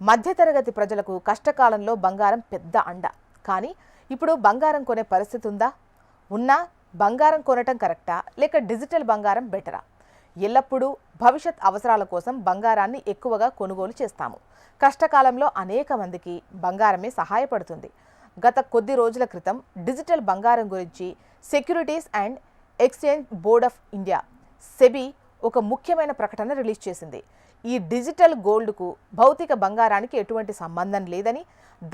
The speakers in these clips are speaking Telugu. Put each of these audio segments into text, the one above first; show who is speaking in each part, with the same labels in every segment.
Speaker 1: మధ్యతరగతి ప్రజలకు కష్టకాలంలో బంగారం పెద్ద అండ. కానీ ఇప్పుడు బంగారం కొనే పరిస్థితి ఉందా? ఉన్నా బంగారం కొనటం కరెక్టా లేక డిజిటల్ బంగారం బెటరా? ఎల్లప్పుడూ భవిష్యత్ అవసరాల కోసం బంగారాన్ని ఎక్కువగా కొనుగోలు చేస్తాము. కష్టకాలంలో అనేక మందికి బంగారమే సహాయపడుతుంది. గత కొద్ది రోజుల క్రితం డిజిటల్ బంగారం గురించి securities and exchange board of India SEBI ఒక ముఖ్యమైన ప్రకటన రిలీజ్ చేసింది. ఈ డిజిటల్ గోల్డ్కు భౌతిక బంగారానికి ఎటువంటి సంబంధం లేదని,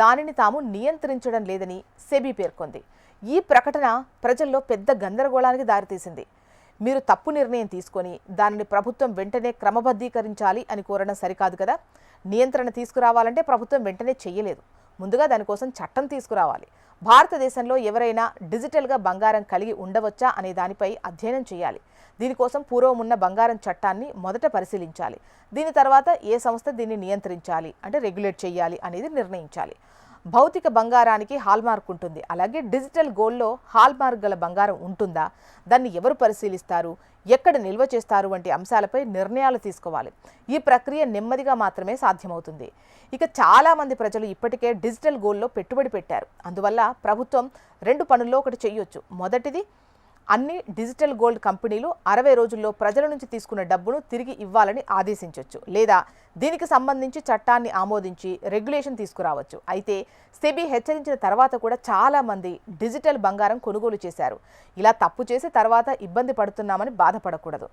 Speaker 1: దానిని తాము నియంత్రించడం లేదని సెబీ పేర్కొంది. ఈ ప్రకటన ప్రజల్లో పెద్ద గందరగోళానికి దారితీసింది. మీరు తప్పు నిర్ణయం తీసుకొని దానిని ప్రభుత్వం వెంటనే క్రమబద్ధీకరించాలి అని కోరడం సరికాదు కదా. నియంత్రణ తీసుకురావాలంటే ప్రభుత్వం వెంటనే చెయ్యలేదు. ముందుగా దానికోసం చట్టం తీసుకురావాలి. భారతదేశంలో ఎవరైనా డిజిటల్గా బంగారం కలిగి ఉండవచ్చా అనే దానిపై అధ్యయనం చేయాలి. దీనికోసం పూర్వం ఉన్న బంగారం చట్టాన్ని మొదట పరిశీలించాలి. దీని తర్వాత ఏ సంస్థ దీన్ని నియంత్రించాలి అంటే రెగ్యులేట్ చేయాలి అనేది నిర్ణయించాలి. భౌతిక బంగారానికి హాల్మార్క్ ఉంటుంది. అలాగే డిజిటల్ గోల్డ్లో హాల్మార్క్ గల బంగారం ఉంటుందా, దాన్ని ఎవరు పరిశీలిస్తారు, ఎక్కడ నిల్వ చేస్తారు వంటి అంశాలపై నిర్ణయాలు తీసుకోవాలి. ఈ ప్రక్రియ నెమ్మదిగా మాత్రమే సాధ్యమవుతుంది. ఇక చాలామంది ప్రజలు ఇప్పటికే డిజిటల్ గోల్డ్లో పెట్టుబడి పెట్టారు. అందువల్ల ప్రభుత్వం 2 పనుల్లో ఒకటి చేయొచ్చు. మొదటిది, అన్ని డిజిటల్ గోల్డ్ కంపెనీలు 60 రోజుల్లో ప్రజల నుంచి తీసుకున్న డబ్బును తిరిగి ఇవ్వాలని ఆదేశించవచ్చు. లేదా దీనికి సంబంధించి చట్టాన్ని ఆమోదించి రెగ్యులేషన్ తీసుకురావచ్చు. అయితే సెబీ హెచ్చరించిన తర్వాత కూడా చాలామంది డిజిటల్ బంగారం కొనుగోలు చేశారు. ఇలా తప్పు చేసి తర్వాత ఇబ్బంది పడుతున్నామని బాధపడకూడదు.